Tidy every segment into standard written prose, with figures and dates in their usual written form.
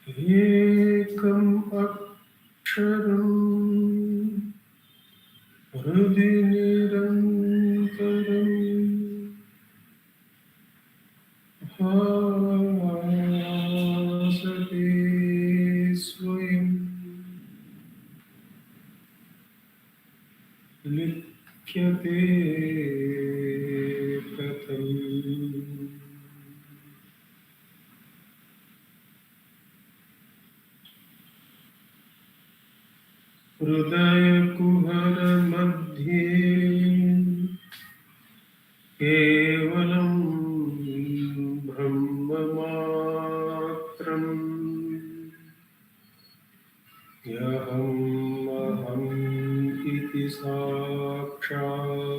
एकम् अक्षरम् हृदि निरन्तरम् भासते स्वयं लिख्यते कथम् हृदयकुहर मध्ये केवलं ब्रह्ममात्रम् यहम् अहम् इति साक्षात्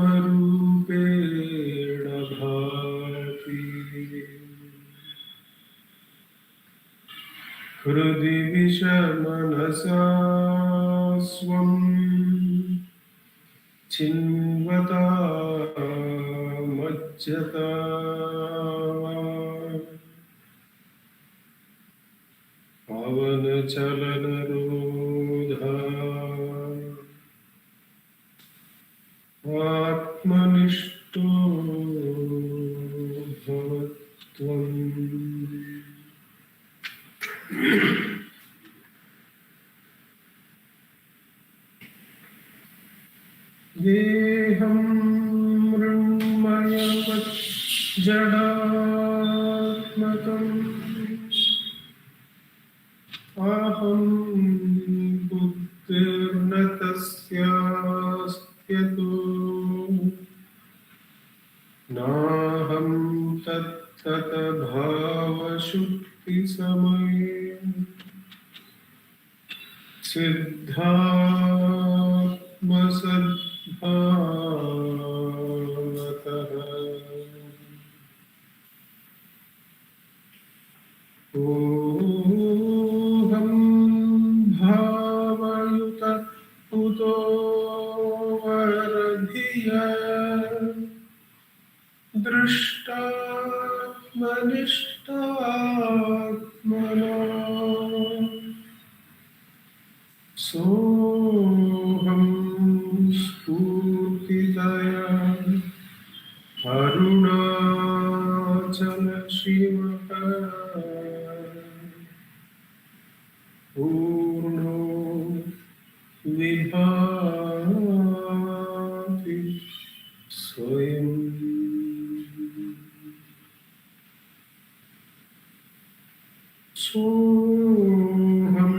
आत्मरूपेण भाति हृदि विषमनसा स्वम् चिन्वता मज्जता पवनचलनरोधा आत्मनिष्ठो भवत्वम् देहं मृण्मयवत् जडात्मकम् अहं बुद्धिर्न तस्यास्त्यतो नाहं तत्तद्भावशुद्धिसमये सिद्धात्मसद्भावतः ओहं भावयुत उतो वरधिया दृष्टात्मनिष्ठात्मना सोहं स्फूर्तितया अरुणाचल शिवः पूर्णो विभाति स्वयं सोहं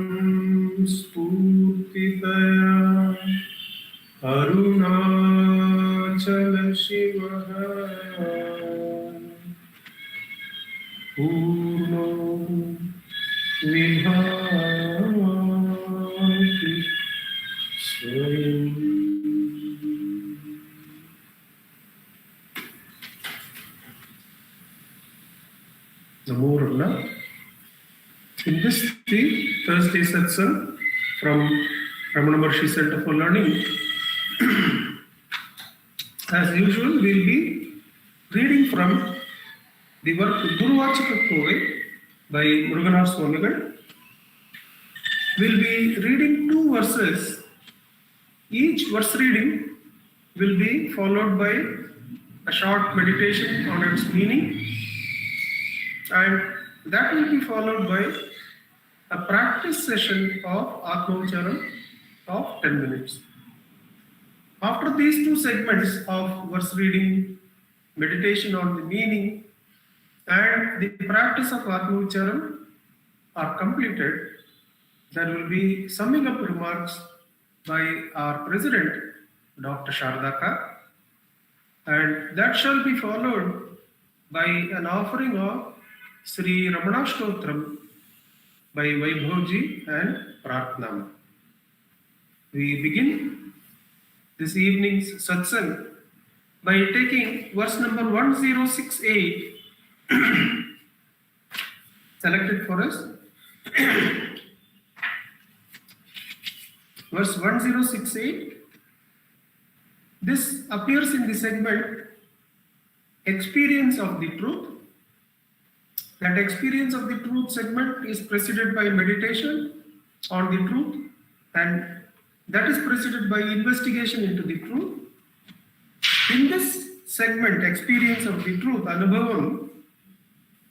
स्फूर्तितया अरुणाचल शिवः पूर्णो विभाति स्वयं Namo Rana. In this Thursday Satsang from Ramana Maharshi Center for Learning, as usual, we'll be reading from the work Guruvachaka Poet by Muruganar Swamigal. We'll be reading 2 verses. Each verse reading will be followed by a short meditation on its meaning, and that will be followed by a practice session of Atma-Ucharan of 10 minutes. After these 2 segments of verse reading, meditation on the meaning, and the practice of Atma-Ucharan are completed, there will be summing up remarks by our President, Dr. Shardaka, and that shall be followed by an offering of Sri Ramana Stotram by Vaibhavji and Pratnam. We begin this evening's satsang by taking verse number 1068 selected for us. Verse 1068. This appears in the segment Experience of the Truth, That experience of the truth segment is preceded by meditation on the truth, and that is preceded by investigation into the truth. In this segment, experience of the truth, Anubhavam,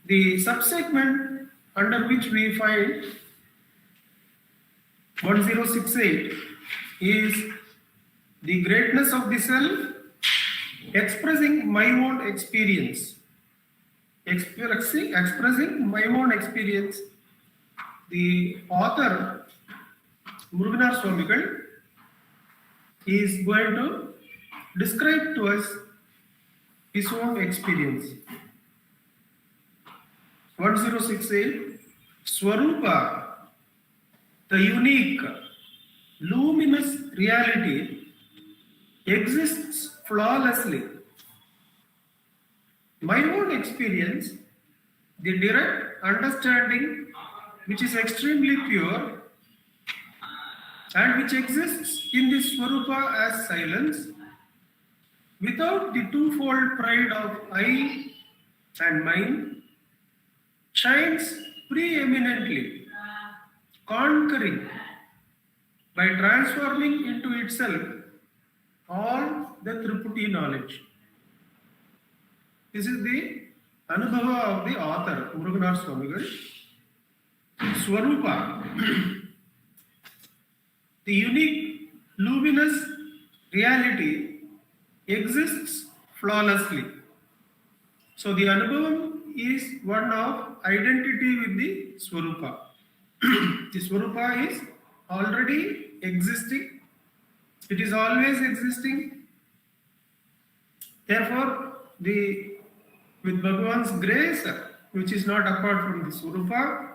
the subsegment under which we find 1068 is the greatness of the self expressing my own experience. Expressing my own experience. The author, Muruganar Swamigal, is going to describe to us his own experience. 1068, Swarupa, the unique, luminous reality, exists flawlessly. My own experience, the direct understanding which is extremely pure and which exists in the Swarupa as silence, without the twofold pride of I and mine, shines preeminently, conquering by transforming into itself all the Tripurti knowledge. This is the Anubhava of the author, Muruganar Swamigal. Swarupa, the unique, luminous reality exists flawlessly. So the Anubhavam is one of identity with the Swarupa. The Swarupa is already existing. It is always existing. Therefore, with Bhagavan's grace, which is not apart from the Swarupa,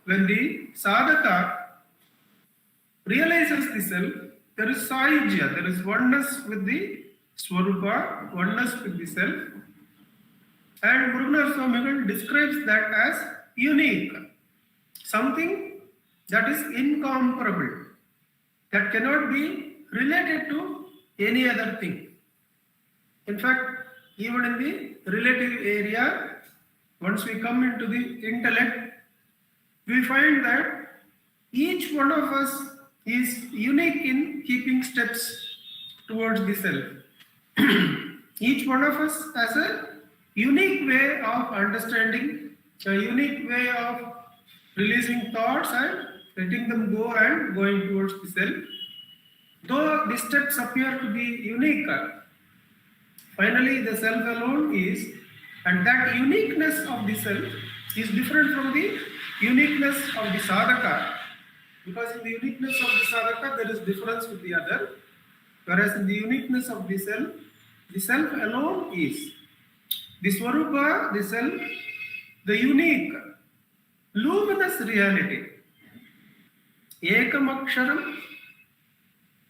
when the sadhaka realizes the self, there is saijya, there is oneness with the Swarupa, oneness with the self. And Muruganar Swamigal describes that as unique, something that is incomparable, that cannot be related to any other thing. In fact, even in the relative area, once we come into the intellect, we find that each one of us is unique in keeping steps towards the self. Each one of us has a unique way of understanding, a unique way of releasing thoughts and letting them go and going towards the self. Though the steps appear to be unique, finally the self alone is, and that uniqueness of the self is different from the uniqueness of the sadhaka. Because in the uniqueness of the sadhaka there is difference with the other, whereas in the uniqueness of the self alone is. The Swarupa, the self, the unique, luminous reality. Ekam aksharam,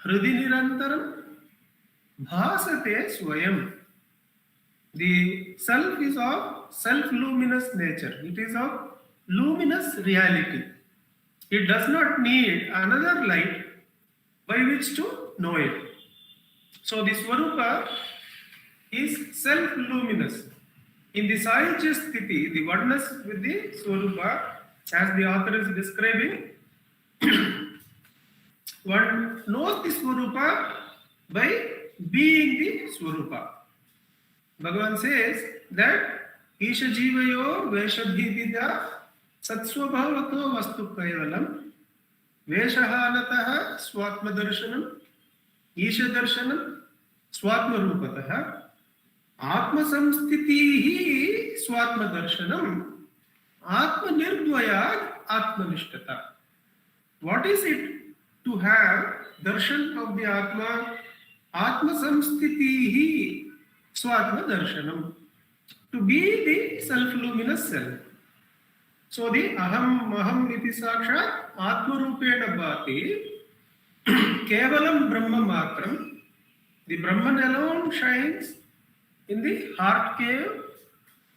hridi nirantaram, bhasate swayam. The self is of self-luminous nature. It is of luminous reality. It does not need another light by which to know it. So the Swarupa is self-luminous. In the Sahaja Sthiti, the oneness with the Swarupa, as the author is describing, one knows the Swarupa by being the Swarupa. Bhagavan says that Isha Jivayo Veshabhivida Satsvabhavato Vastu Kaivalam Veshahanataha Swatma Darshanam Isha Darshanam Swatma Rupataha Atma Samstitihi Swatma Darshanam Atma Nirdvayad Atma Nishtata. What is it to have darshan of the Atma? Atma Samstitihi Swatma Darshanam. To be the self-luminous self. So the Aham iti sakshat Atma Rupena Bhati Kevalam Brahma Matram. The Brahman alone shines in the heart cave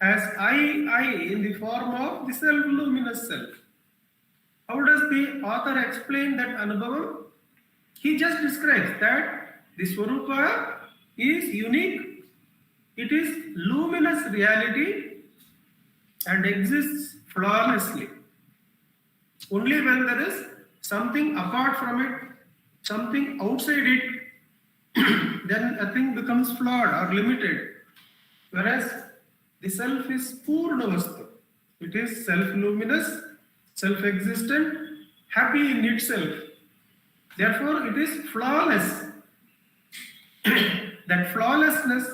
as I in the form of the self-luminous self. How does the author explain that Anubhavam? He just describes that the Swarupa is unique. It is luminous reality and exists flawlessly. Only when there is something apart from it, something outside it, then a thing becomes flawed or limited. Whereas the self is Purna Vastu. It is self-luminous, self-existent, happy in itself. Therefore, it is flawless. That flawlessness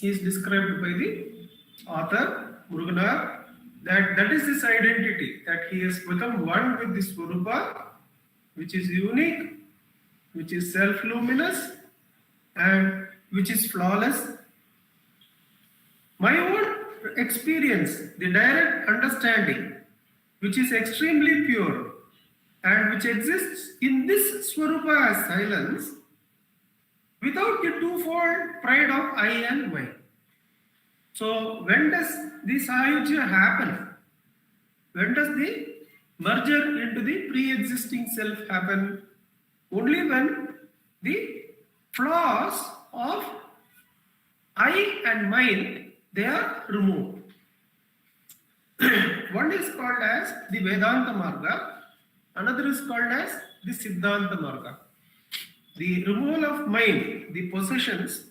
is described by the author, Muruganar, that is his identity, that he has become one with the Swarupa, which is unique, which is self-luminous, and which is flawless. My own experience, the direct understanding, which is extremely pure, and which exists in this Swarupa as silence, without the twofold pride of I and mine. So when does this ayujya happen? When does the merger into the pre-existing self happen? Only when the flaws of I and mine, they are removed. One is called as the Vedanta Marga, another is called as the Siddhanta Marga. The removal of mind, the possessions,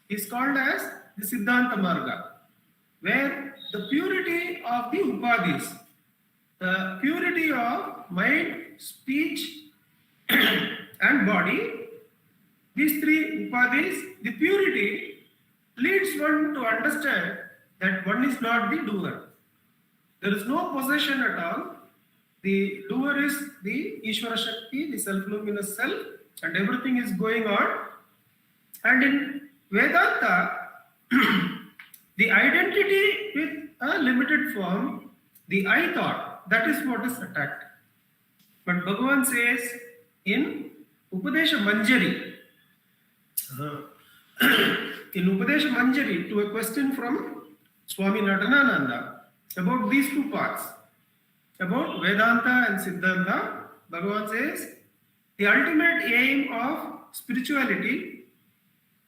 is called as the Siddhanta Marga, where the purity of the Upadhis, the purity of mind, speech, and body, these three Upadhis, the purity leads one to understand that one is not the doer. There is no possession at all. The doer is the Ishvara Shakti, the self-luminous self, and everything is going on. And in Vedanta, the identity with a limited form, the I thought, that is what is attacked. But Bhagavan says in Upadesha Manjari, to a question from Swami Nadanananda about these two parts, about Vedanta and Siddhanta, Bhagavan says, the ultimate aim of spirituality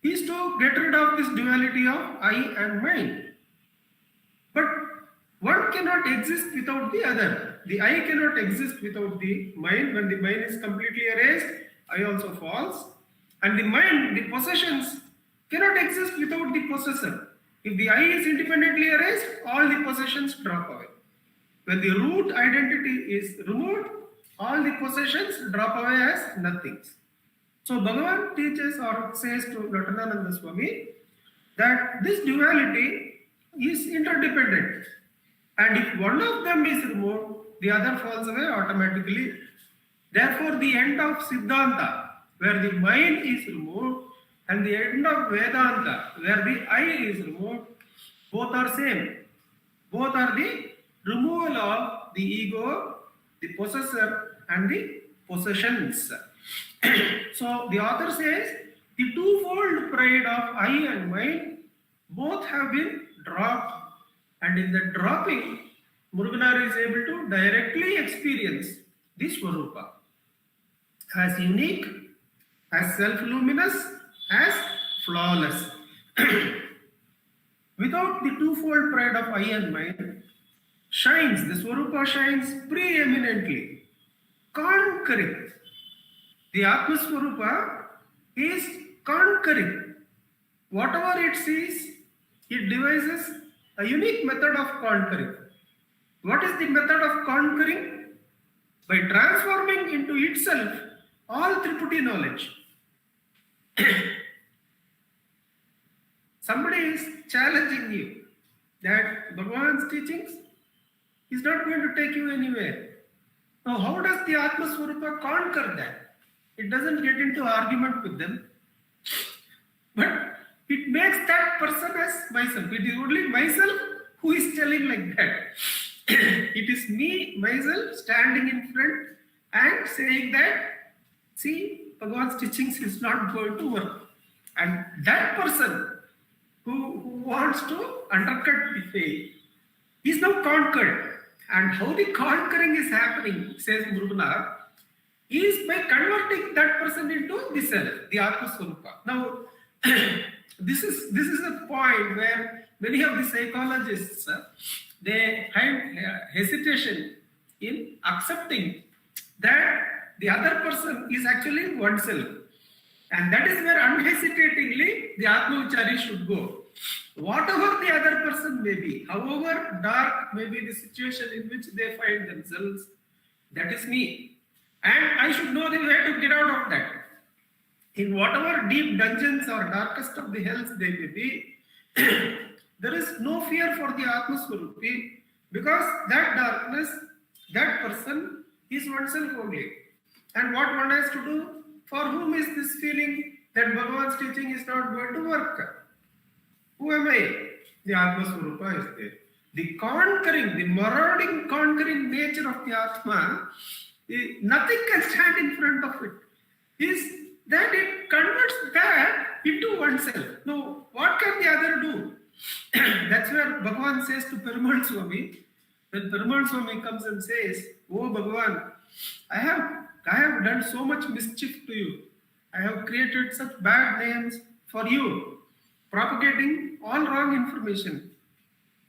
is to get rid of this duality of I and mine. But one cannot exist without the other. The I cannot exist without the mind. When the mind is completely erased, I also falls. And the mind, the possessions, cannot exist without the possessor. If the I is independently erased, all the possessions drop away. When the root identity is removed, all the possessions drop away as nothings. So Bhagavan teaches or says to Natanananda Swami that this duality is interdependent. And if one of them is removed, the other falls away automatically. Therefore, the end of Siddhanta, where the mind is removed, and the end of Vedanta, where the I is removed, both are same. Both are the removal of the ego, the possessor, and the possessions. So the author says the twofold pride of I and mine both have been dropped, and in the dropping, Muruganar is able to directly experience this Swarupa as unique, as self-luminous, as flawless. Without the twofold pride of I and mine, shines, the Swarupa shines preeminently, conquering. The Atma Swarupa is conquering. Whatever it sees, it devises a unique method of conquering. What is the method of conquering? By transforming into itself all Triputi knowledge. Somebody is challenging you that Bhagavan's teachings is not going to take you anywhere. Now, how does the Atma Swarupa conquer that? It doesn't get into argument with them, but it makes that person as myself. It is only myself who is telling like that. It is me, myself, standing in front and saying that, see, Bhagavan's teachings is not going to work. And that person who wants to undercut the faith is now conquered. And how the conquering is happening, says Muruganar, is by converting that person into the self, the Atma Swarupa. Now, this is a point where many of the psychologists they find hesitation in accepting that the other person is actually oneself. And that is where unhesitatingly the Atma-Vichari should go. Whatever the other person may be, however dark may be the situation in which they find themselves, that is me. And I should know the way to get out of that. In whatever deep dungeons or darkest of the hells they may be, there is no fear for the Atma Swarupi, because that darkness, that person is oneself only. And what one has to do? For whom is this feeling that Bhagavan's teaching is not going to work? Who am I? The Atma Swarupa is there. The conquering, the marauding, conquering nature of the Atma, nothing can stand in front of it. Is that it converts that into oneself. Now, what can the other do? That's where Bhagavan says to Perumal Swami, when Perumal Swami comes and says, "Oh Bhagavan, I have done so much mischief to you. I have created such bad names for you, propagating all wrong information."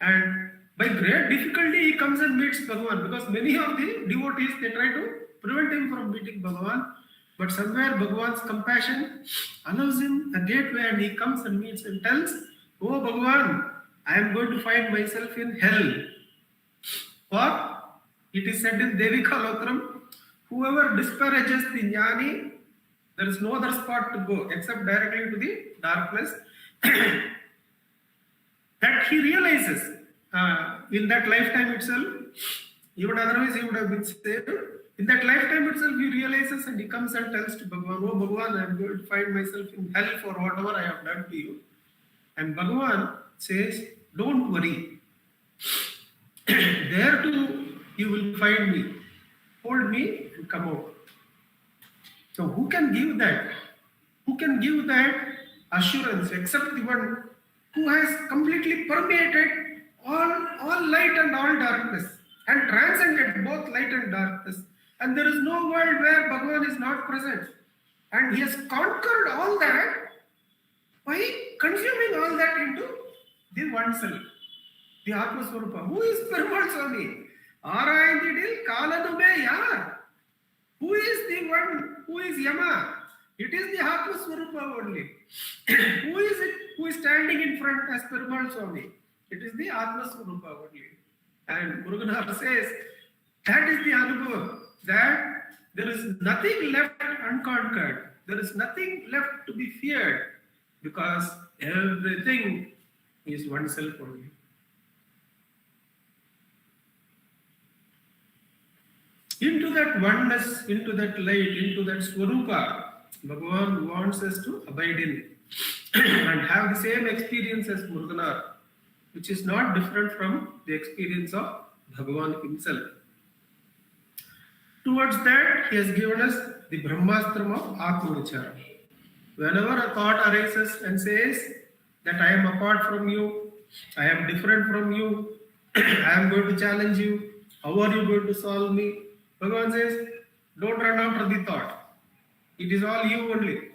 And by great difficulty, he comes and meets Bhagavan, because many of the devotees, they try to prevent him from meeting Bhagavan. But somewhere Bhagavan's compassion allows him a gateway, and he comes and meets and tells, "Oh Bhagavan, I am going to find myself in hell." For it is said in Devi Kalotram, whoever disparages the jnani, there is no other spot to go except directly to the darkness. That he realizes in that lifetime itself, even otherwise he would have been saved. In that lifetime itself, he realizes, and he comes and tells to Bhagavan, "Oh Bhagavan, I am going to find myself in hell for whatever I have done to you." And Bhagavan says, "Don't worry. There too you will find me. Hold me and come out." So who can give that? Who can give that assurance except the one who has completely permeated all light and all darkness, and transcended both light and darkness? And there is no world where Bhagavan is not present. And he has conquered all that by consuming all that into the oneself, the Atma Swarupa. Who is Perumal Swami? Aarayindidil Kalanume Yar. Who is the one who is Yama? It is the Atma Swarupa only. Who is it who is standing in front as Perumal Swami? It is the Atma Swarupa only. And Muruganar says, that is the Anubhavam, that there is nothing left unconquered. There is nothing left to be feared, because everything is oneself only. Into that oneness, into that light, into that Swarupa, Bhagavan wants us to abide in and have the same experience as Muruganar, which is not different from the experience of Bhagavan himself. Towards that, he has given us the Brahmastram of Atma-Vichara. Whenever a thought arises and says that I am apart from you, I am different from you, I am going to challenge you, how are you going to solve me? Bhagavan says, don't run after the thought. It is all you only.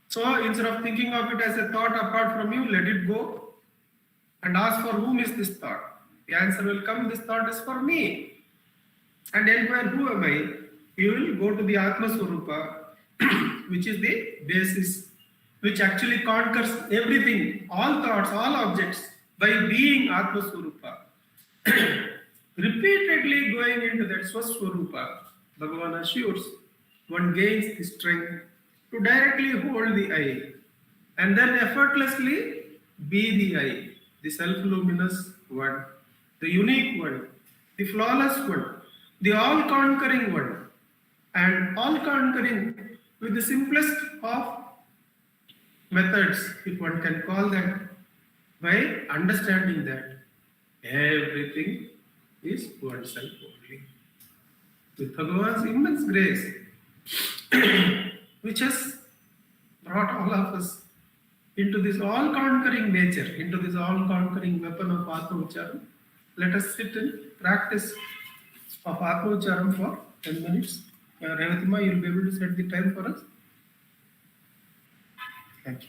So instead of thinking of it as a thought apart from you, let it go and ask, for whom is this thought? The answer will come, this thought is for me. And inquire, who am I? You will go to the Atma Swarupa, which is the basis, which actually conquers everything, all thoughts, all objects, by being Atma Swarupa. Repeatedly going into that Swaswarupa, Bhagavan assures, one gains the strength to directly hold the I, and then effortlessly be the I, the self-luminous one, the unique one, the flawless one, the all-conquering one, and all-conquering with the simplest of methods, if one can call that, by understanding that everything is oneself only. With Bhagavan's immense grace, which has brought all of us into this all-conquering nature, into this all-conquering weapon of Atma-Vicharam, let us sit in practice of Atma-Vicharam for 10 minutes. Revatima, you will be able to set the time for us. Thank you.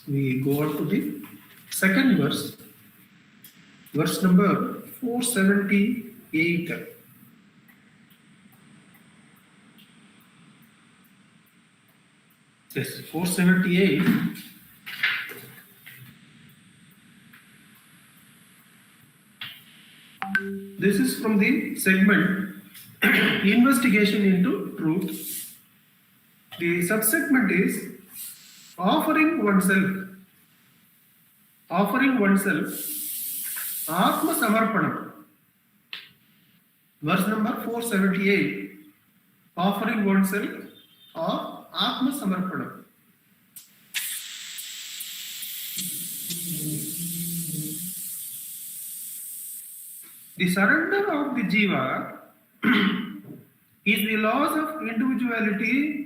We go on to the second verse, verse number 478. Yes, 478. This is from the segment Investigation into Truth. The subsegment is offering oneself, Atma Samarpanam. Verse number 478, offering oneself or Atma Samarpanam. The surrender of the Jiva is the loss of individuality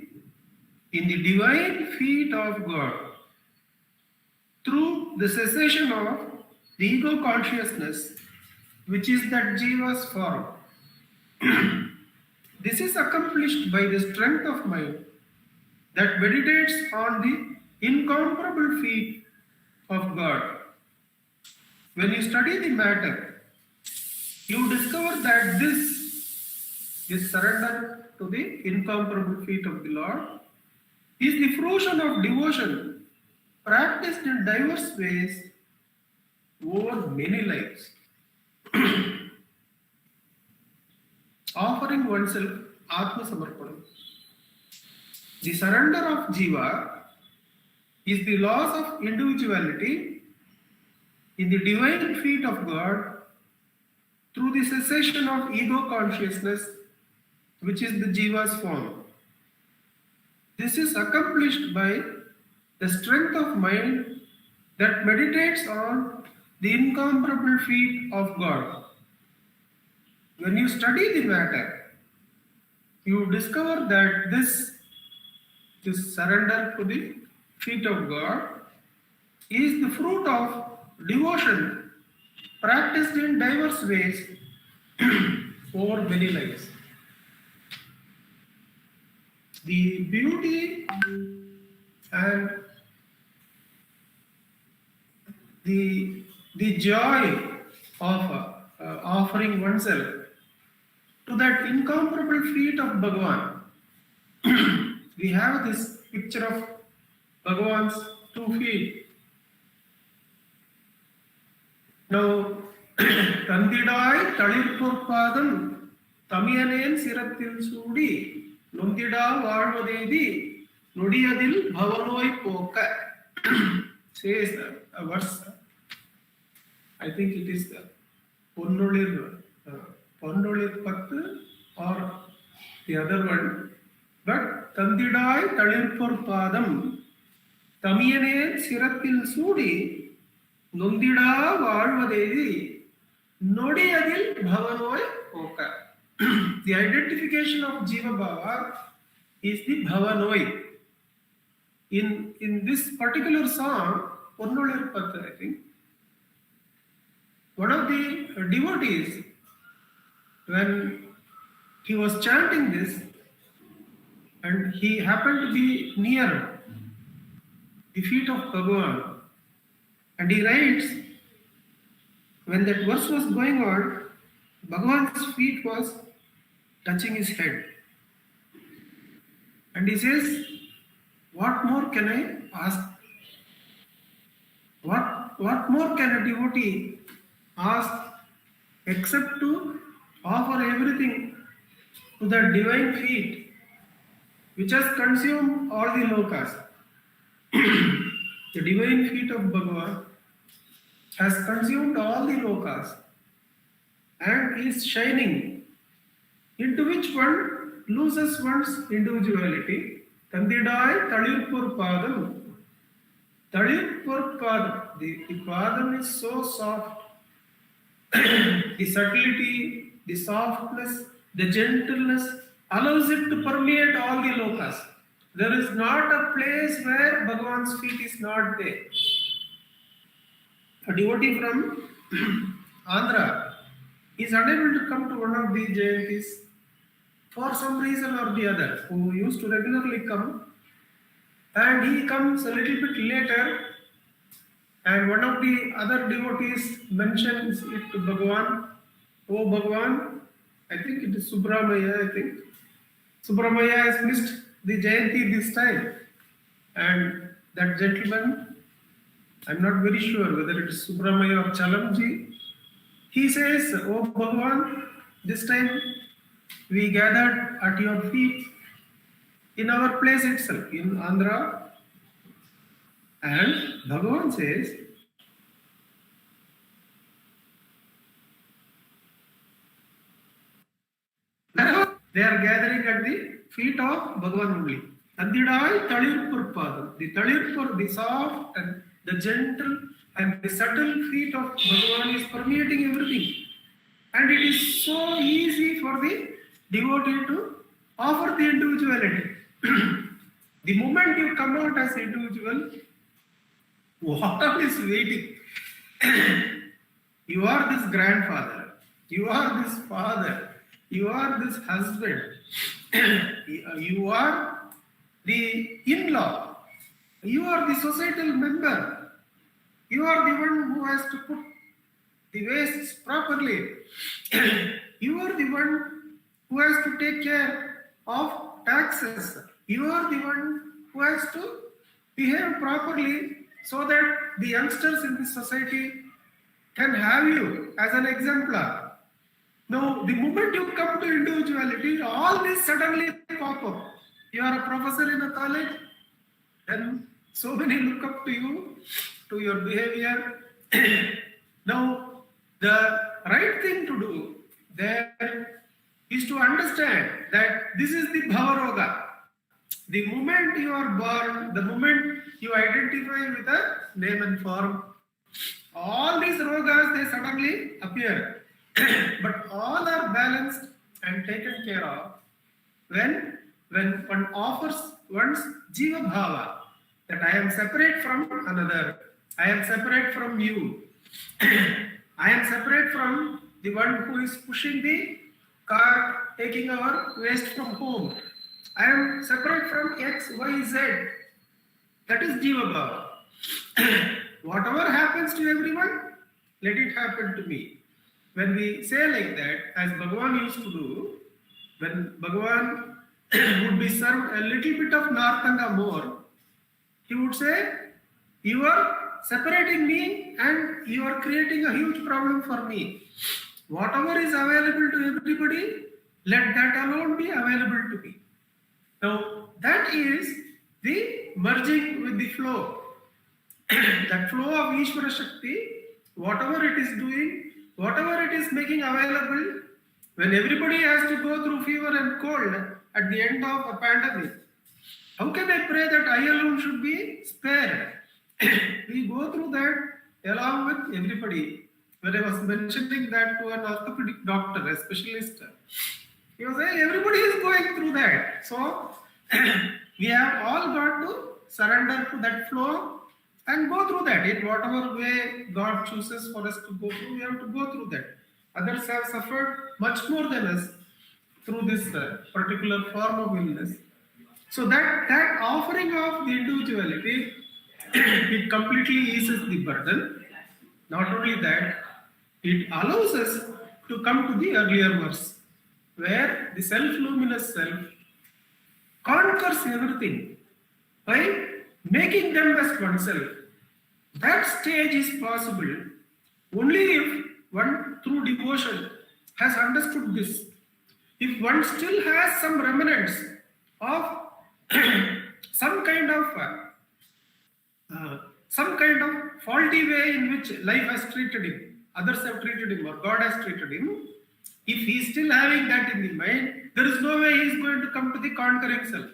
in the divine feet of God through the cessation of the ego consciousness, which is that Jiva's form. This is accomplished by the strength of mind that meditates on the incomparable feet of God. When you study the matter, you discover that this surrender to the incomparable feet of the Lord is the fruition of devotion practiced in diverse ways over many lives. Offering oneself Atma Samarpanam. The surrender of Jiva is the loss of individuality in the divine feet of God through the cessation of ego consciousness, which is the Jiva's form. This is accomplished by the strength of mind that meditates on the incomparable feet of God. When you study the matter, you discover that this surrender to the feet of God is the fruit of devotion practiced in diverse ways over many lives. The beauty and the joy of offering oneself to that incomparable feet of Bhagavan. We have this picture of Bhagavan's 2 feet. Now, Tandidai Talirpurpadam Tamiyanen Siratil Sudi Nundida Varvadedi Nudiyadil Bhavanoi Poka says a verse. I think it is the Ponnolir Pattu or the other one. But Tandidai Talirpurpadam Tamiyane Siratil Sudi Nundida Valvadedi Nodiyadil Bhavanoi Oka. The identification of Jiva Bhava is the Bhavanoi. In this particular song, Ponnolir Pattu, I think, one of the devotees, when he was chanting this, and he happened to be near the feet of Bhagavan, and he writes, when that verse was going on, Bhagavan's feet was touching his head. And he says, what more can I ask? What more can a devotee ask except to offer everything to that divine feet which has consumed all the lokas? The divine feet of Bhagavan has consumed all the lokas and is shining, into which one loses one's individuality. Tandidai Talirpur Padam. Talirpur Padam. The Padam is so soft. The subtlety, the softness, the gentleness allows it to permeate all the lokas. There is not a place where Bhagavan's feet is not there. A devotee from Andhra is unable to come to one of the Jayantis for some reason or the other, who used to regularly come, and he comes a little bit later, and one of the other devotees mentions it to Bhagavan. Oh Bhagavan, I think it is Subramaya, I think. Subramaya has missed the Jayanti this time. And that gentleman, I'm not very sure whether it is Subramaya or Chalamji, he says, oh Bhagavan, this time we gathered at your feet in our place itself, in Andhra. And Bhagavan says, they are gathering at the feet of Bhagavan only. Andidai Talirpur, the Talirpur, the soft and the gentle and the subtle feet of Bhagavan is permeating everything. And it is so easy for the devotee to offer the individuality. The moment you come out as individual, what is waiting? You are this grandfather, you are this father, you are this husband, you are the in-law, you are the societal member, you are the one who has to put the wastes properly, you are the one who has to take care of taxes, you are the one who has to behave properly so that the youngsters in this society can have you as an exemplar. Now, the moment you come to individuality, all these suddenly pop up. You are a professor in a college, then so many look up to you, to your behavior. Now, the right thing to do there is to understand that this is the Bhavaroga. The moment you are born, the moment you identify with a name and form, all these rogas, they suddenly appear. But all are balanced and taken care of when one offers one's Jiva Bhava, that I am separate from another, I am separate from you, I am separate from the one who is pushing the car, taking our waste from home. I am separate from X, Y, Z. That is Jiva Bhava. Whatever happens to everyone, let it happen to me. When we say like that, as Bhagavan used to do, when Bhagavan would be served a little bit of Nartanga more, he would say, you are separating me and you are creating a huge problem for me. Whatever is available to everybody, let that alone be available to me. Now, that is the merging with the flow. That flow of Ishvara Shakti, whatever it is doing, whatever it is making available, when everybody has to go through fever and cold at the end of a pandemic, how can I pray that I alone should be spared? We go through that along with everybody. When I was mentioning that to an orthopedic doctor, a specialist, he was saying everybody is going through that. So we have all got to surrender to that flow and go through that. In whatever way God chooses for us to go through, we have to go through that. Others have suffered much more than us through this particular form of illness. So that offering of the individuality, it completely eases the burden. Not only that, it allows us to come to the earlier verse, where the self-luminous self conquers everything by making them as oneself. That stage is possible only if one, through devotion, has understood this. If one still has some remnants of some kind of faulty way in which life has treated him, others have treated him, or God has treated him, if he is still having that in the mind, there is no way he is going to come to the conquering self.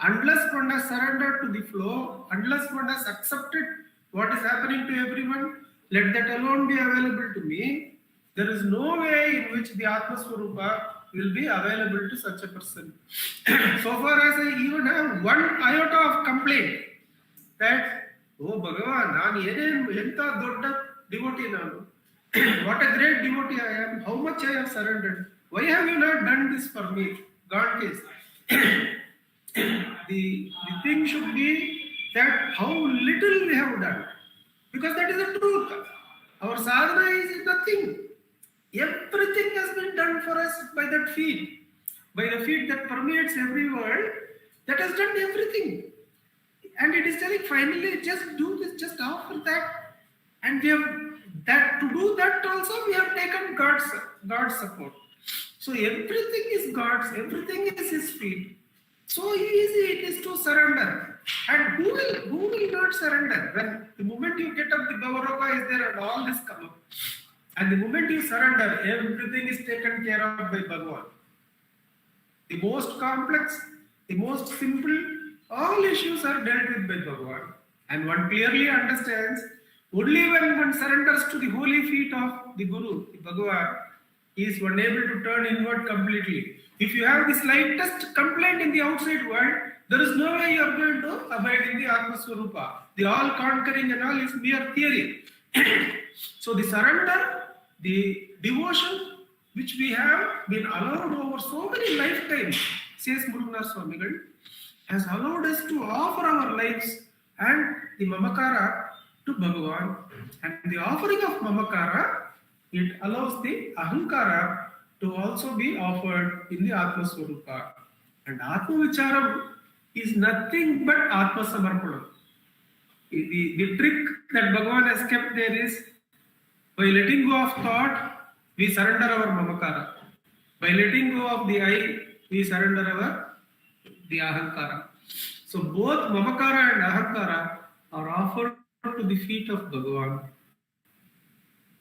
Unless one has surrendered to the flow, unless one has accepted what is happening to everyone, let that alone be available to me, there is no way in which the Atma Swarupa will be available to such a person. So far as I even have one iota of complaint that, oh Bhagavan, Nanu enta dodda devotee nanu. What a great devotee I am, how much I have surrendered. Why have you not done this for me? God says, the thing should be that how little we have done. Because that is the truth. Our sadhana is nothing. Everything has been done for us by that feet. By the feet that permeates every world, that has done everything. And it is telling finally just do this, just offer that. And we have that to do that also we have taken God's support. So everything is God's, everything is His feet. So easy it is to surrender. And who will not surrender? When the moment you get up, the Bhavaroga is there and all this come up. And the moment you surrender, everything is taken care of by Bhagavan. The most complex, the most simple, all issues are dealt with by Bhagavan. And one clearly understands, only when one surrenders to the holy feet of the Guru, the Bhagavan, is one able to turn inward completely. If you have the slightest complaint in the outside world, there is no way you are going to abide in the Atma Swarupa. The all-conquering and all is mere theory. So the surrender, the devotion which we have been allowed over so many lifetimes, says Muruganar Swamigal, has allowed us to offer our lives and the Mamakara to Bhagavan. And the offering of Mamakara, it allows the Ahankara to also be offered in the Atma Swarupa. And Atma Vicharam is nothing but Atma Samarpanam. The trick that Bhagavan has kept there is, by letting go of thought, we surrender our Mamakara. By letting go of the I, we surrender the Ahankara. So both Mamakara and Ahankara are offered to the feet of Bhagavan.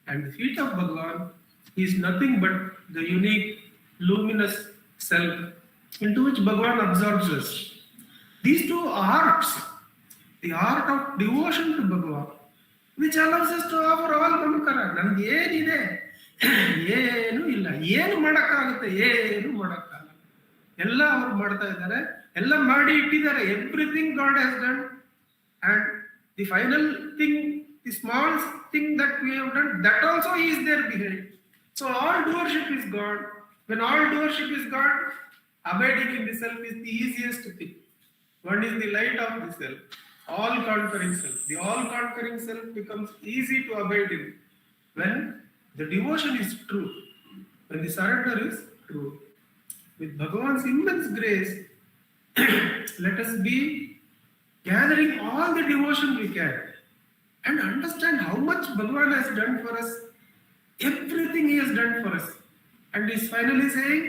And the feet of Bhagavan is nothing but the unique, luminous self into which Bhagavan absorbs us. These two arts, the art of devotion to Bhagavan, which allows us to offer all Mamakara. Namge yenide, yenu illa, yenu madakkagutte, yenu madakkagulla. Ella avaru ಮಾಡ್ತಾ ಇದ್ದಾರೆ, ಎಲ್ಲ ಮಾಡಿ ಇಟ್ಟಿದ್ದಾರೆ. Everything God has done, and the final thing, the small thing that we have done, that also He is there behind. So all doership is God. When all doership is God, abiding in the self is the easiest thing. One is the light of the self, all-conquering self. The all-conquering self becomes easy to abide in when the devotion is true, when the surrender is true. With Bhagavan's immense grace, let us be gathering all the devotion we can and understand how much Bhagavan has done for us, everything He has done for us. And He's finally saying,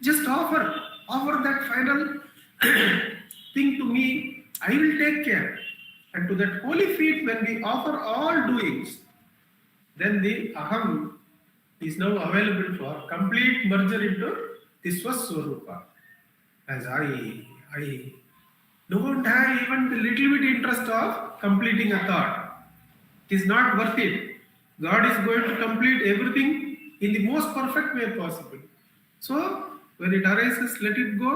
just offer that final thing to me, I will take care. And to that holy feet, when we offer all doings, then the Aham is now available for complete merger into the Swaswarupa. As I don't have even the little bit interest of completing a thought. It is not worth it. God is going to complete everything in the most perfect way possible. So, when it arises, let it go.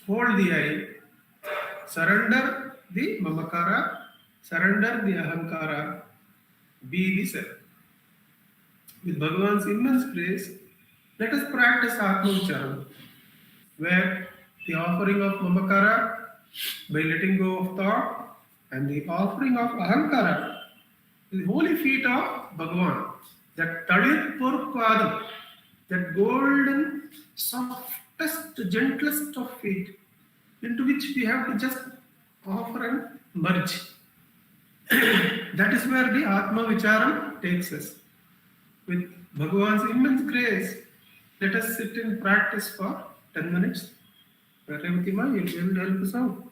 Hold the I. Surrender the Mamakara. Surrender the Ahankara. Be the self. With Bhagavan's immense grace, let us practice Atma Vicharam, where the offering of Mamakara by letting go of thought and the offering of Ahankara, the holy feet of Bhagavan, that Talit Purpadam, that golden, softest, gentlest of feet, into which we have to just offer and merge. That is where the Atma Vicharam takes us. With Bhagavan's immense grace, let us sit in practice for 10 minutes. Revati-ma, you will be able to help us out.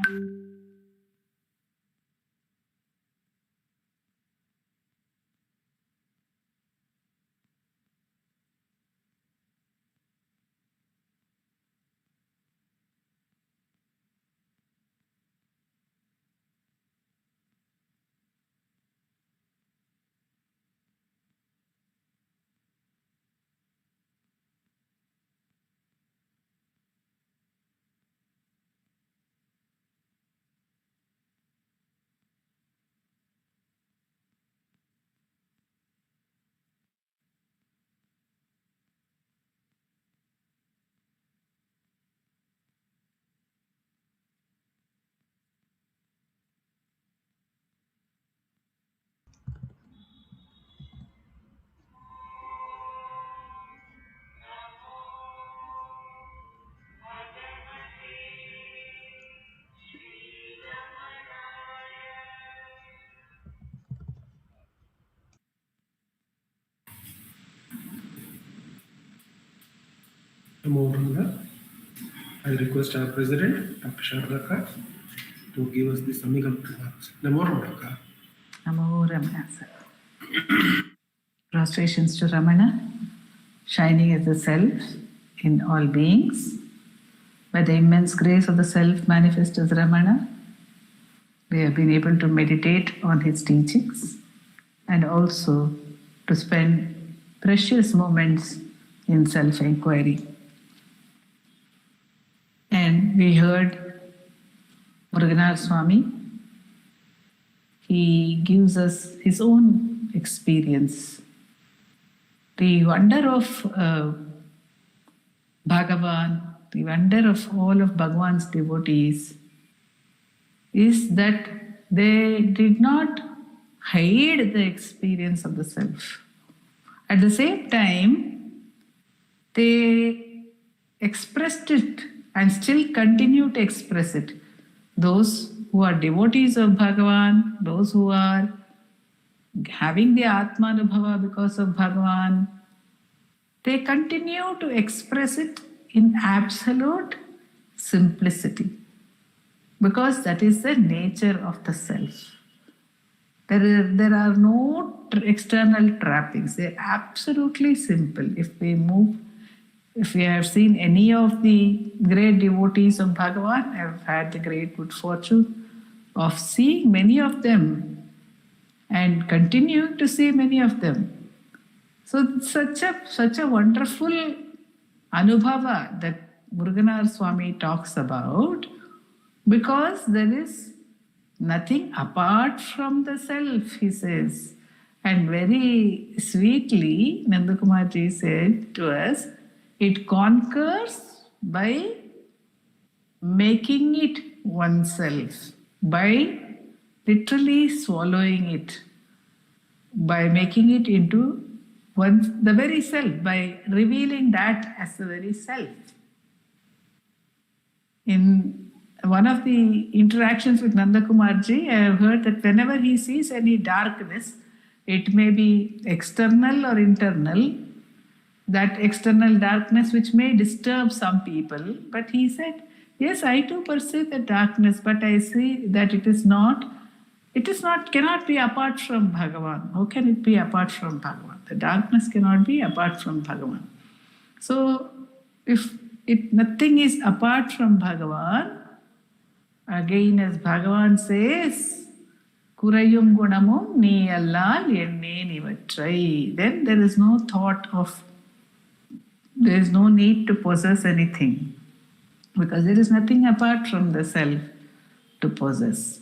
Namo. I request our President, Dr. Sharadaka, to give us the Samigam remarks. Namo Ramana. Namo Ramana, sir. Prostrations to Ramana, shining as the self in all beings. By the immense grace of the self manifest as Ramana, we have been able to meditate on his teachings and also to spend precious moments in self-inquiry. And we heard Muruganar Swami. He gives us his own experience. The wonder of Bhagavan, the wonder of all of Bhagavan's devotees is that they did not hide the experience of the self. At the same time, they expressed it and still continue to express it. Those who are devotees of Bhagavan, those who are having the Atmanubhava because of Bhagavan, they continue to express it in absolute simplicity, because that is the nature of the self. There are no external trappings. They're absolutely simple. If we have seen any of the great devotees of Bhagavan, I've had the great good fortune of seeing many of them and continuing to see many of them. So such a wonderful anubhava that Muruganar Swami talks about, because there is nothing apart from the self, he says. And very sweetly, Nandakumar ji said to us, it conquers by making it oneself, by literally swallowing it, by making it into the very self, by revealing that as the very self. In one of the interactions with Nandakumar ji, I have heard that whenever he sees any darkness, it may be external or internal, that external darkness which may disturb some people, but he said, yes, I too perceive the darkness, but I see that cannot be apart from Bhagavan. How can it be apart from Bhagavan? The darkness cannot be apart from Bhagavan. So, if nothing is apart from Bhagavan, again as Bhagavan says, Kurayum gunamum ni allal enne nivatrai. Then there is no need to possess anything, because there is nothing apart from the self to possess.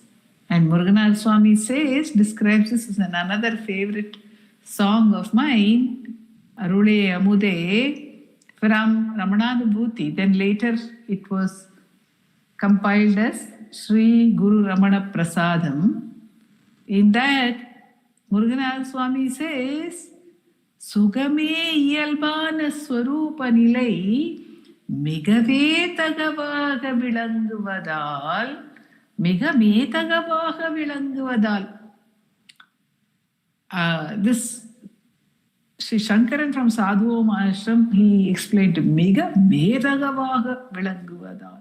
And Muruganar Swami describes this as another favorite song of mine, Arule Amude, from Ramananubhuti. Then later it was compiled as Sri Guru Ramana Prasadam. In that, Muruganar Swami says, Sugame iyalbana swarupa nilai migave tagavaga vilanguvadal migame tagavaga vilanguvadal. This Sri Shankaran from Sadhu Ashram, he explained Miga Medagavaga Vilanguvadal.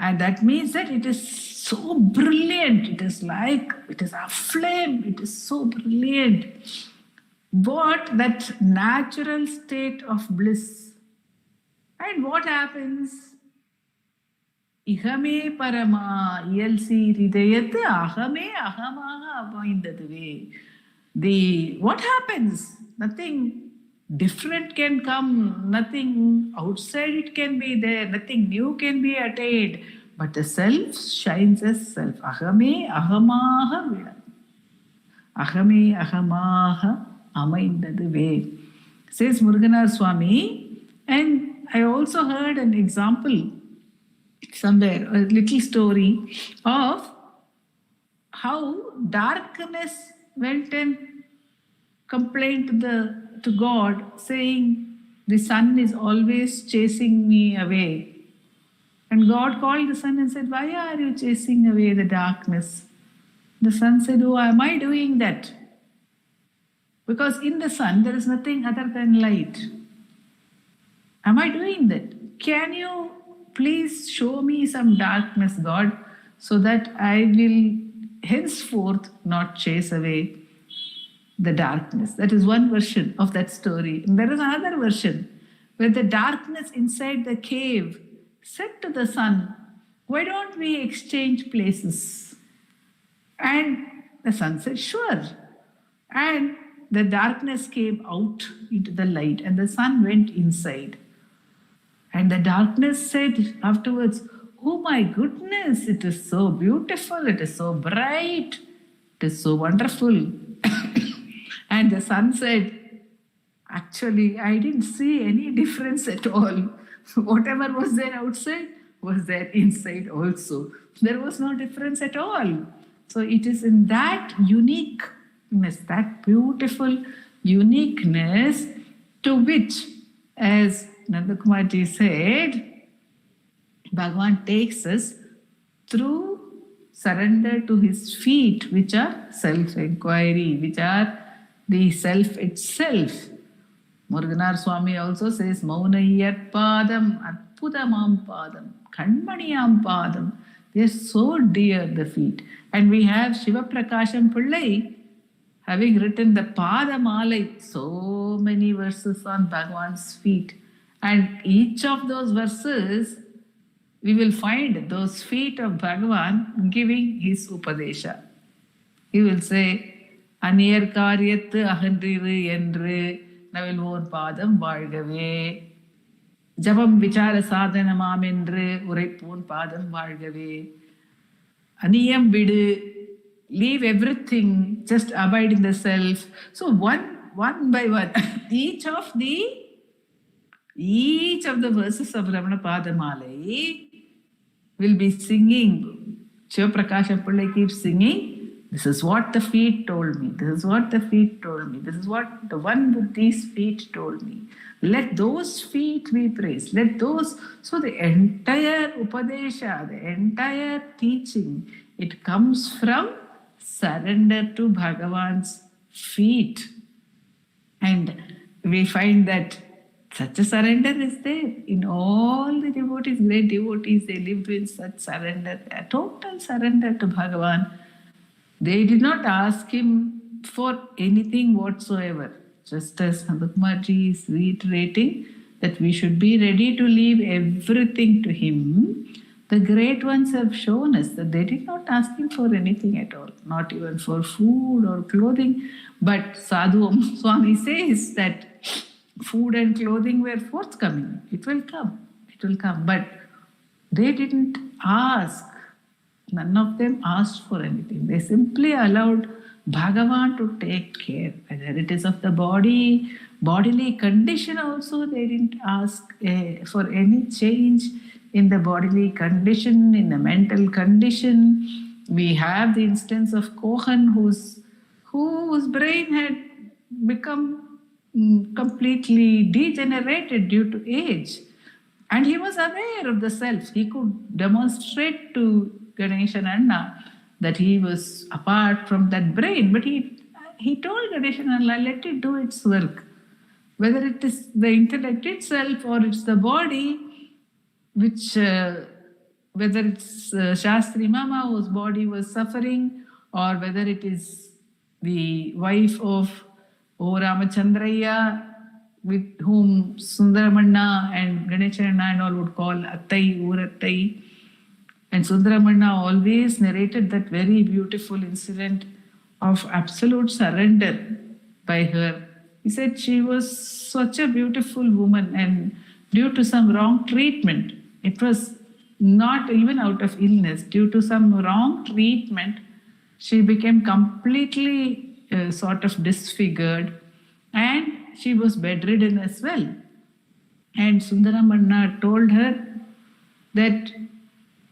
And that means that it is so brilliant. It is aflame. It is so brilliant. What that natural state of bliss. And what happens? Ihame parama iyalsi hridayat ahame ahamaha avaindaduve. What happens? Nothing different can come, nothing outside it can be there, nothing new can be attained. But the self shines as self. Ahame ahamaha vida. Ahame ahamaha amaindaduve. Says Muruganar Swami. And I also heard an example somewhere, a little story of how darkness went and complained to God, saying, the sun is always chasing me away. And God called the sun and said, why are you chasing away the darkness? The sun said, oh, am I doing that? Because in the sun there is nothing other than light. Am I doing that? Can you please show me some darkness, God, so that I will henceforth not chase away the darkness. That is one version of that story. And there is another version where the darkness inside the cave said to the sun, why don't we exchange places? And the sun said, sure. And the darkness came out into the light and the sun went inside. And the darkness said afterwards, oh my goodness, it is so beautiful, it is so bright, it is so wonderful. And the sun said, actually, I didn't see any difference at all. Whatever was there outside was there inside also. There was no difference at all. So it is in that uniqueness, that beautiful uniqueness to which, as Nandakumar ji said, Bhagavan takes us through surrender to his feet, which are self-inquiry, which are the self itself. Muruganar Swami also says, Maunayat Padam, Adputamam Padam, Kanmaniyam Padam. They are so dear, the feet. And we have Shiva Prakasham Pillai having written the Padamalai, so many verses on Bhagavan's feet. And each of those verses, we will find those feet of Bhagavan giving his Upadesha. He will say, Aniyar Karyat Ahandriru Yendru Navilvoon Padam Valgave. Jabam Vichara Sadhanamam Endru Uraipoon Padam Valgave. Aniyam Vidu. Leave everything, just abide in the self. So one by one, each of the verses of Ramana Padamalai will be singing. Shiva Prakasha Pillai keeps singing, this is what the feet told me, this is what the feet told me, this is what the one with these feet told me. Let those feet be praised. Let those, so the entire Upadesha, the entire teaching, it comes from surrender to Bhagavan's feet. And we find that such a surrender is there. In all the devotees, great devotees, they lived with such surrender, a total surrender to Bhagavan. They did not ask him for anything whatsoever. Just as Nandakumar ji is reiterating that we should be ready to leave everything to him. The great ones have shown us that they did not ask him for anything at all, not even for food or clothing. But Sadhu Swami says that food and clothing were forthcoming. It will come. It will come. But they didn't ask. None of them asked for anything. They simply allowed Bhagavan to take care. Whether it is of the body, bodily condition also, they didn't ask for any change in the bodily condition, in the mental condition. We have the instance of Kohan whose brain had become completely degenerated due to age. And he was aware of the self. He could demonstrate to Ganesh and Anna that he was apart from that brain. But he told Ganesh and Anna, let it do its work. Whether it is the intellect itself or it's the body, which whether it's Shastri Mama whose body was suffering, or whether it is the wife of O Ramachandraya, with whom Sundaramanna and Ganechanna and all would call Attai, Urattai. And Sundaramanna always narrated that very beautiful incident of absolute surrender by her. He said she was such a beautiful woman, and due to some wrong treatment, it was not even out of illness, due to some wrong treatment, she became completely sort of disfigured, and she was bedridden as well. And Sundaramanna told her that,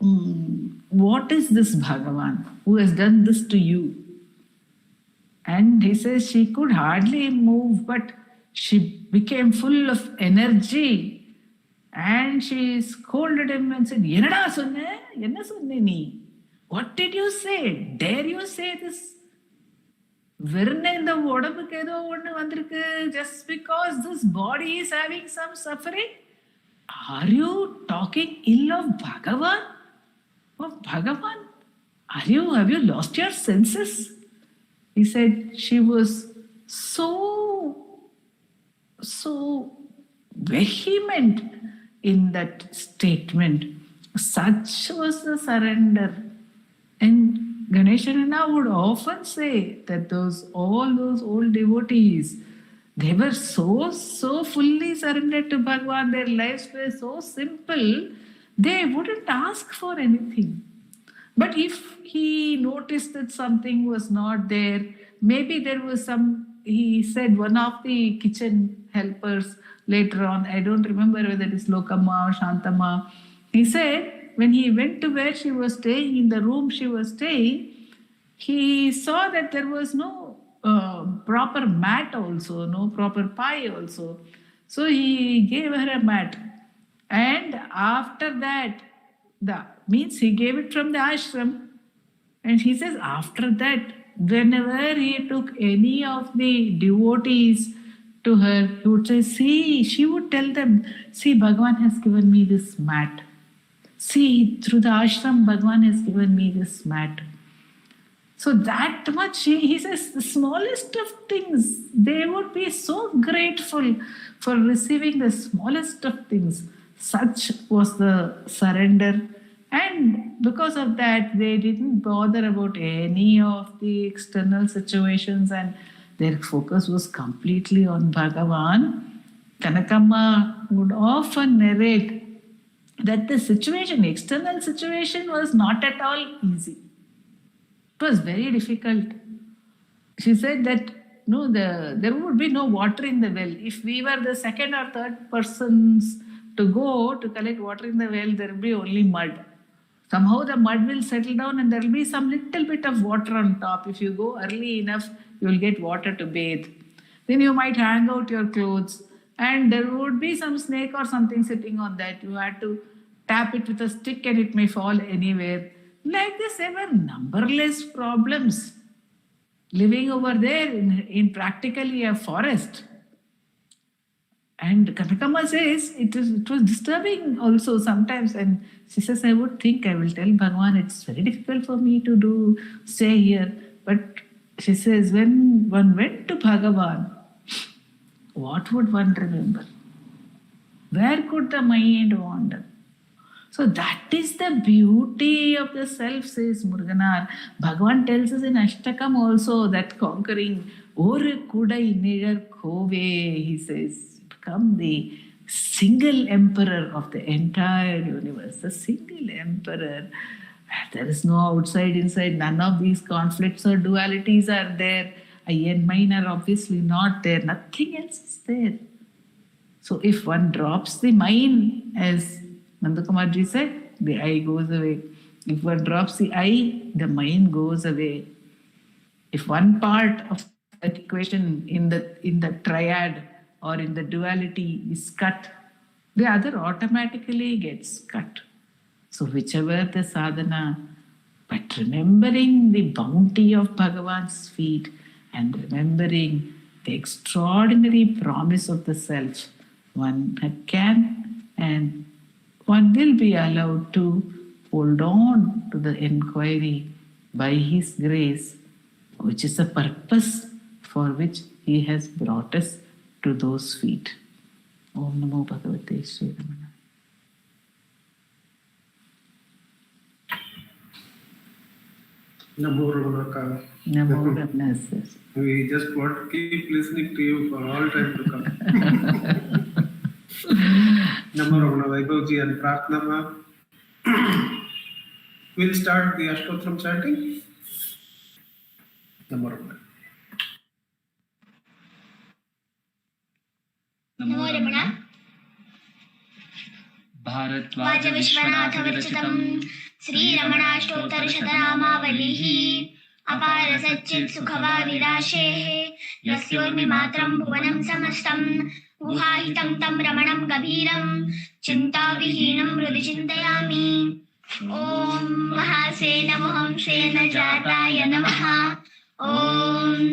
what is this Bhagavan who has done this to you? And he says she could hardly move, but she became full of energy. And she scolded him and said, Yenada sonne? Yenna sonne nee? What did you say? Dare you say this? Just because this body is having some suffering? Are you talking ill of Bhagavan? Of Bhagavan? Have you lost your senses? He said she was so vehement in that statement. Such was the surrender. And Ganeshanana would often say that all those old devotees, they were so fully surrendered to Bhagavan, their lives were so simple, they wouldn't ask for anything. But if he noticed that something was not there, maybe there was he said one of the kitchen helpers later on, I don't remember whether it is Lokama or Shantama, he said when he went to where she was staying, in the room she was staying, he saw that there was no proper mat also, no proper pie also. So he gave her a mat. And after that, means he gave it from the ashram. And he says after that, whenever he took any of the devotees to her, he would say, see, she would tell them, see, Bhagavan has given me this mat. See, through the ashram, Bhagavan has given me this mat. So that much, he says, the smallest of things, they would be so grateful for receiving the smallest of things. Such was the surrender. And because of that, they didn't bother about any of the external situations, and their focus was completely on Bhagavan. Kanakamma would often narrate that the situation, external situation, was not at all easy. It was very difficult. She said that there would be no water in the well. If we were the second or third persons to go to collect water in the well, there will be only mud. Somehow the mud will settle down and there will be some little bit of water on top. If you go early enough, you will get water to bathe. Then you might hang out your clothes and there would be some snake or something sitting on that. You had to tap it with a stick and it may fall anywhere. Like this, there were numberless problems living over there in practically a forest. And Kanakama says it was disturbing also sometimes. And she says, I would think, I will tell Bhagavan, it's very difficult for me to stay here. But she says, when one went to Bhagavan, what would one remember? Where could the mind wander? So that is the beauty of the self, says Muruganar. Bhagavan tells us in Ashtakam also that conquering, Oru Kudai Nidar Kove, he says, become the single emperor of the entire universe, the single emperor. There is no outside, inside, none of these conflicts or dualities are there. I and mine are obviously not there, nothing else is there. So if one drops the mind, as Nandakumar said, the I goes away. If one drops the I, the mind goes away. If one part of that equation in the triad or in the duality is cut, the other automatically gets cut. So whichever the sadhana, but remembering the bounty of Bhagavan's feet and remembering the extraordinary promise of the self, one can and one will be allowed to hold on to the inquiry by His grace, which is the purpose for which He has brought us to those feet. Om Namo Bhagavate Sri Ramana. Namo Ramana. Namo Ramana, sir. We just want to keep listening to you for all time to come. Namo Ramana Vaibhavji and Prarthana. We'll start the Ashtotram chanting. Namo Ramana. नमो रमण भारद्वाज विश्वनाथ विरचितं श्रीरमणाष्टोत्तर शतनामावलिः अपार सच्चित् सुखवारिराशेः यस्योर्मिमात्रं भुवनं समस्तं गुहाहितं तं रमणं गभीरं चिन्ताविहीनं हृदि चिन्तयामि। ॐ महासेन महंसेन जाताय नमः। ॐ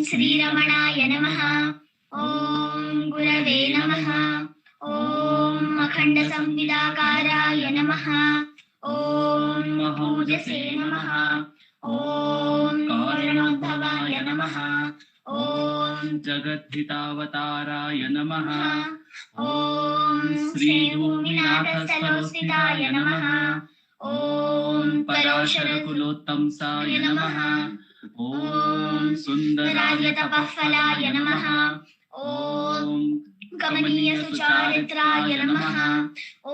श्रीरमणाय नमः। ॐ गुरवे नमः। ॐ अखण्डसंविदाकाराय नमः। ॐ महौजसे नमः। ॐ कारणोद्भवाय नमः। ॐ जगद्धितावताराय नमः। ॐ श्रीभूमिनाथस्थलोस्थिताय नमः। ॐ पराशरकुलोत्तंसाय नमः। ॐ सुन्दराय तपःफलाय नमः। ॐ कमनीयसुचारित्राय नमः। ॐ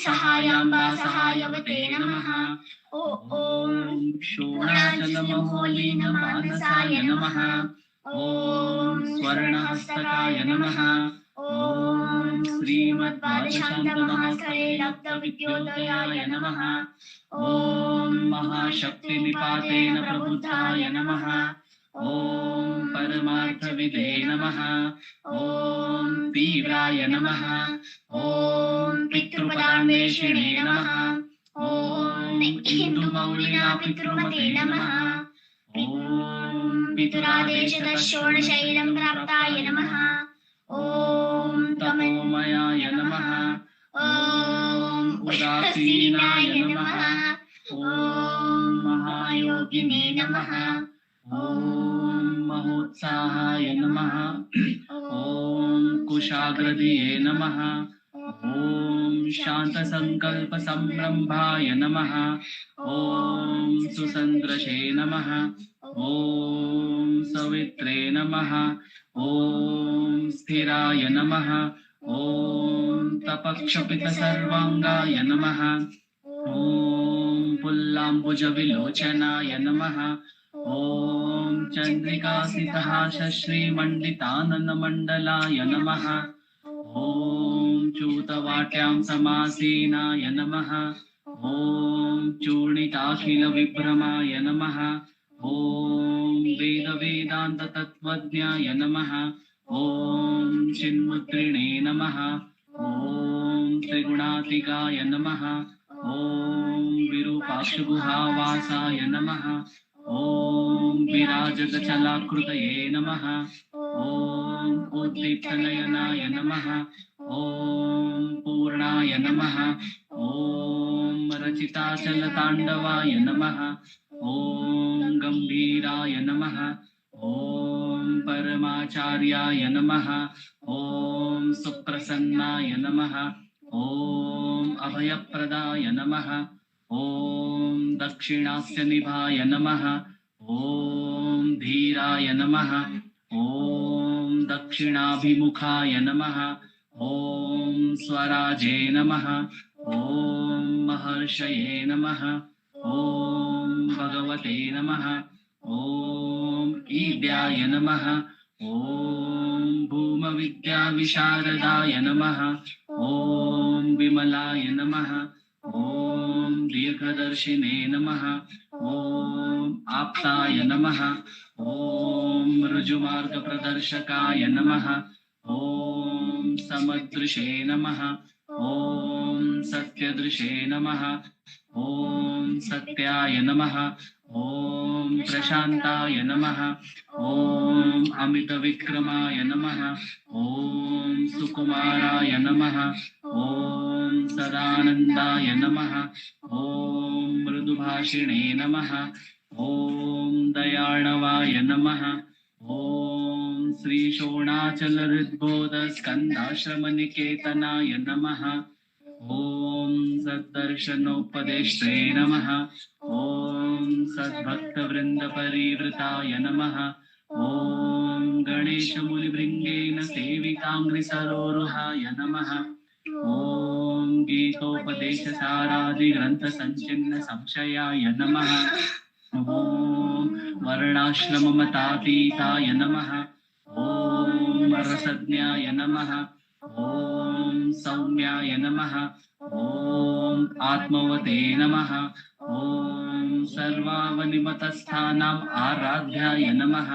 सहायाम्बा सहायवते नमः। ॐ शोणाचलमहोलीनमानसाय नमः। ॐ स्वर्णहस्तकाय नमः। ॐ श्रीमद्द्वादशान्तमहास्थले लब्धविद्योदयाय नमः। ॐ महाशक्तिनिपातेन प्रबुद्धाय नमः। ॐ परमार्थविदे नमः। ॐ तीव्राय नमः। ॐ पितृपदान्वेषिणे नमः। ॐ हिन्दुमौलिना पितृमते नमः। ॐ पितुरादेशतः षोडशैलं प्राप्ताय नमः। ॐ तमोमयाय नमः। ॐ उदासीनाय नमः। ॐ महायोगिने नमः। ॐ महोत्साहाय नमः। ॐ कुशाग्रदिये नमः। ॐ शान्तसङ्कल्पसंरम्भाय नमः। ॐ सुसन्दृशे नमः। ॐ सवित्रे नमः। ॐ स्थिराय नमः। ॐ तपक्षपितसर्वाङ्गाय नमः। ॐ पुल्लाम्बुजविलोचनाय नमः। ॐ चन्द्रिकासितहास श्रीमण्डिताननमण्डलाय नमः। ॐ चूतवाट्यां समासीनाय नमः। ॐ चूर्णिताखिलविभ्रमाय नमः। ॐ वेदवेदान्ततत्त्वज्ञाय नमः। ॐ चिन्मुद्रिणे नमः। ॐ त्रिगुणातिकाय नमः। ॐ विरूपाक्षगुहावासाय नमः। ॐ विराजगचलाकृतये नमः। ॐ उद्दीप्तनयनाय नमः। ॐ पूर्णाय नमः। ॐ रचिताचलताण्डवाय नमः। ॐ गम्भीराय नमः। ॐ परमाचार्याय नमः। ॐ सुप्रसन्नाय नमः। ॐ अभयप्रदाय नमः। ॐ दक्षिणास्यनिभाय नमः। ॐ धीराय नमः। ॐ दक्षिणाभिमुखाय नमः। ॐ स्वराजे नमः। ॐ महर्षये नमः। ॐ भगवते नमः। ॐ ईद्याय नमः। ॐ भूमविद्याविशारदाय नमः। ॐ विमलाय नमः। ॐ दीर्घदर्शिने नमः। ॐ आप्ताय नमः। ॐ ऋजुमार्गप्रदर्शकाय नमः। ॐ समदृशे नमः। ॐ सत्यदृशे नमः। ॐ सत्याय नमः। ॐ प्रशान्ताय नमः। ॐ अमितविक्रमाय नमः। ॐ सुकुमाराय नमः। ॐ सदानन्दाय नमः। ॐ मृदुभाषिणे नमः। ॐ दयाळवाय नमः। ॐ श्रीशोणाचलहृद्बोधस्कन्धाश्रमनिकेतनाय नमः। ॐ सद्दर्शनोपदेष्ट्रे नमः। ॐ सद्भक्तवृन्दपरिवृताय नमः। ॐ गणेशमुनिभृङ्गेन सेविताङ्घ्रिसरोरुहाय नमः। ॐ गीतोपदेशसारादिग्रन्थसञ्चिन्न संशयाय नमः। ॐ वर्णाश्रममतातीताय नमः। ॐ रसज्ञाय नमः। ॐ सौम्याय नमः। ॐ आत्मवते नमः। ॐ सर्वावनिमतस्थानाम् आराध्याय नमः।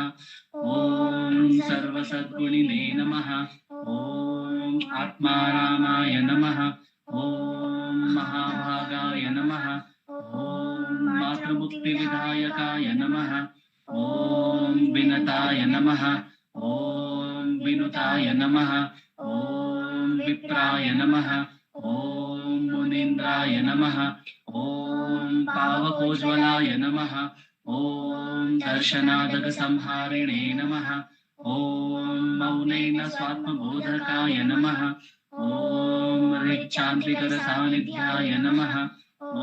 ॐ सर्वसद्गुणिने नमः। ॐ आत्मारामाय नमः। ॐ महाभागाय नमः। ॐ मातृमुक्तिविधायकाय नमः। ॐ विनताय नमः। ॐ विनुताय नमः। ॐ विप्राय नमः। ॐ मुनीन्द्राय नमः। ॐ पावकोज्ज्वलाय नमः। ॐ दर्शनादगसंहारिणे नमः। ॐ मौनेन स्वात्मबोधकाय नमः। ॐ ऋक्चान्त्रिकरसान्निध्याय नमः। ॐ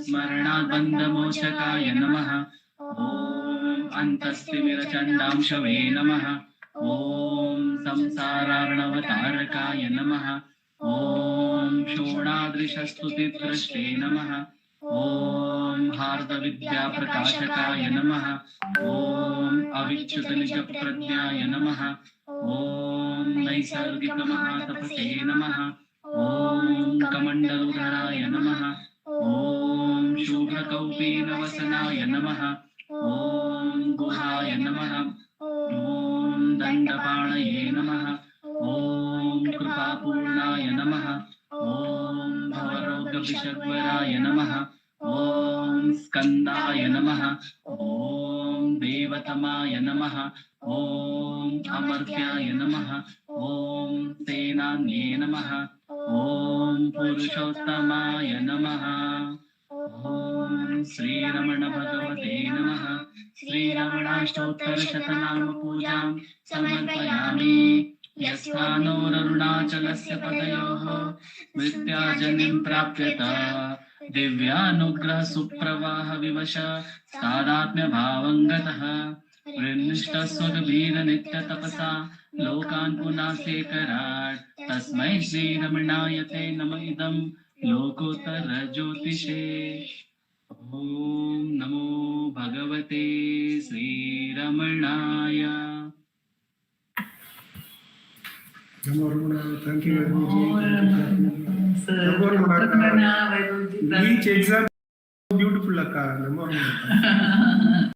स्मरणाद्बन्धमोचकाय नमः। ॐ अन्तस्तिमिरचण्डांशवे नमः। ॐ संसारार्णवतारकाय नमः। ॐ शोणादृशस्तुतिद्रष्टे नमः। ॐ हार्दविद्याप्रकाशकाय नमः। ॐ अविच्युतनिजप्रज्ञाय नमः। ॐ नैसर्गिकमहातपसे नमः। ॐ कमण्डलुधराय नमः। ॐ शुभ्रकौपीनवसनाय नमः। ॐ गुहाय नमः। ॐ दण्डपाणये नमः। ॐ कृपापूर्णाय नमः। ॐ भवरोगविषग्वराय नमः। ॐ स्कन्दाय नमः। ॐ देवतमाय नमः। ॐ अमर्त्याय नमः। ॐ सेनान्ये नमः। ॐ पुरुषोत्तमाय नमः। ॐ श्रीरमण भगवते नमः। श्रीरमणाष्टोत्तरशतनाम पूजां समर्पयामि। यस्यानोररुणाचलस्य पदयोः मृत्याजनिं प्राप्यत दिव्यानुग्रह सुप्रवाह विवश सादात्म्यभावं गतः वृन्निष्ठस्वगभीर नित्यतपसा लोकान् पुनासेकराट् तस्मै श्रीरमणाय ते नम इदं लोकोत्तर ज्योतिषे। ॐ नमो भगवते श्रीरमणाय। Namo Ramana. Thank you very much. Namo Ramana. Ramana, Each exam beautiful akka. Namo Ramana.